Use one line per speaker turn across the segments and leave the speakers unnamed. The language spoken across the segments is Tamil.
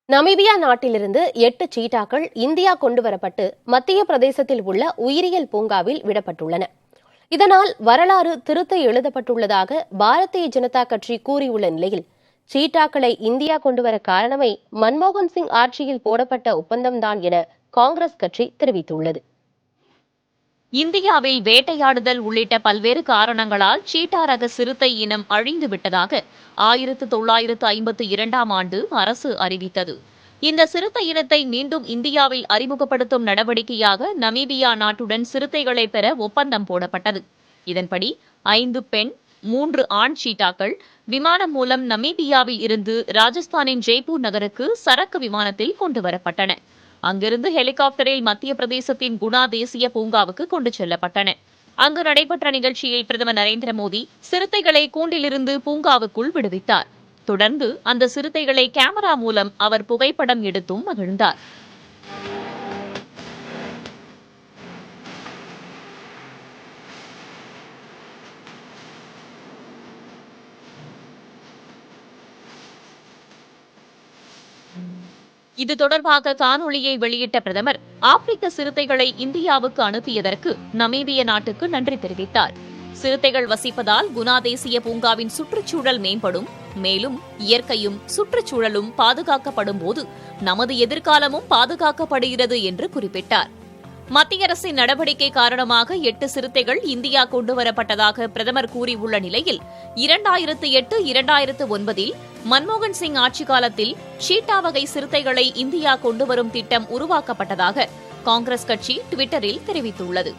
நமீபியா நாட்டிலிருந்து 8 சீட்டாக்கள் இந்தியா கொண்டுவரப்பட்டு மத்திய பிரதேசத்தில் உள்ள உயிரியல் பூங்காவில் விடப்பட்டுள்ளன. இதனால் வரலாறு திருத்த எழுதப்பட்டுள்ளதாக பாரதிய ஜனதா கட்சி கூறியுள்ள நிலையில், சீட்டாக்களை இந்தியா கொண்டுவர காரணமே மன்மோகன் சிங் ஆட்சியில் போடப்பட்ட ஒப்பந்தம்தான் என காங்கிரஸ் கட்சி தெரிவித்துள்ளது.
இந்தியாவில் வேட்டையாடுதல் உள்ளிட்ட பல்வேறு காரணங்களால் சீட்டா ரக சிறுத்தை இனம் அழிந்து விட்டதாக 1952ஆம் ஆண்டு அரசு அறிவித்தது. இந்த சிறுத்தை இனத்தை மீண்டும் இந்தியாவில் அறிமுகப்படுத்தும் நடவடிக்கையாக நமீபியா நாட்டுடன் சிறுத்தைகளை பெற ஒப்பந்தம் போடப்பட்டது. இதன்படி 5 பெண் 3 ஆண் சீட்டாக்கள் விமானம் மூலம் நமீபியாவில் இருந்து ராஜஸ்தானின் ஜெய்ப்பூர் நகருக்கு சரக்கு விமானத்தில் கொண்டுவரப்பட்டன. அங்கிருந்து ஹெலிகாப்டரில் மத்திய பிரதேசத்தின் குணா தேசிய பூங்காவுக்கு கொண்டு செல்லப்பட்டன. அங்கு நடைபெற்ற நிகழ்ச்சியில் பிரதமர் நரேந்திர மோடி சிறுத்தைகளை கூண்டிலிருந்து பூங்காவுக்குள் விடுவித்தார். தொடர்ந்து அந்த சிறுத்தைகளை கேமரா மூலம் அவர் புகைப்படம் எடுத்தும் மகிழ்ந்தார். இது தொடர்பாக காணொளியை வெளியிட்ட பிரதமர், ஆப்பிரிக்க சிறுத்தைகளை இந்தியாவுக்கு அனுப்பியதற்கு நமீபிய நாட்டுக்கு நன்றி தெரிவித்தார். சிறுத்தைகள் வசிப்பதால் குணா தேசிய பூங்காவின் சுற்றுச்சூழல் மேம்படும், மேலும் இயற்கையும் சுற்றுச்சூழலும் பாதுகாக்கப்படும் போது நமது எதிர்காலமும் பாதுகாக்கப்படுகிறது என்று குறிப்பிட்டார். மத்திய அரசின் நடவடிக்கை காரணமாக 8 சிறுத்தைகள் இந்தியா கொண்டுவரப்பட்டதாக பிரதமர் கூறியுள்ள நிலையில், 2008-2009 மன்மோகன் சிங் ஆட்சி காலத்தில் ஷீட்டா வகை சிறுத்தைகளை இந்தியா கொண்டுவரும் திட்டம் உருவாக்கப்பட்டதாக காங்கிரஸ் கட்சி டுவிட்டரில் தெரிவித்துள்ளது.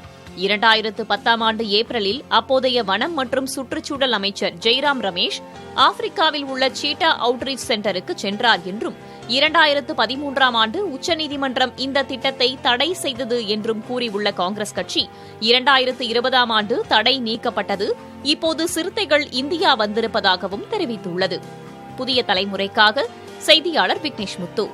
2010ஆம் ஆண்டு ஏப்ரலில் அப்போதைய வனம் மற்றும் சுற்றுச்சூழல் அமைச்சர் ஜெய்ராம் ரமேஷ் ஆப்பிரிக்காவில் உள்ள சீட்டா அவுட்ரீச் சென்டருக்கு சென்றார் என்றும், 2013ஆம் ஆண்டு உச்சநீதிமன்றம் இந்த திட்டத்தை தடை செய்தது என்றும் கூறியுள்ள காங்கிரஸ் கட்சி, 2020ஆம் ஆண்டு தடை நீக்கப்பட்டது, இப்போது சிறுத்தைகள் இந்தியா வந்திருப்பதாகவும் தெரிவித்துள்ளது. புதிய தலைமுறைக்காக செய்தியாளர் விக்னேஷ் முத்து.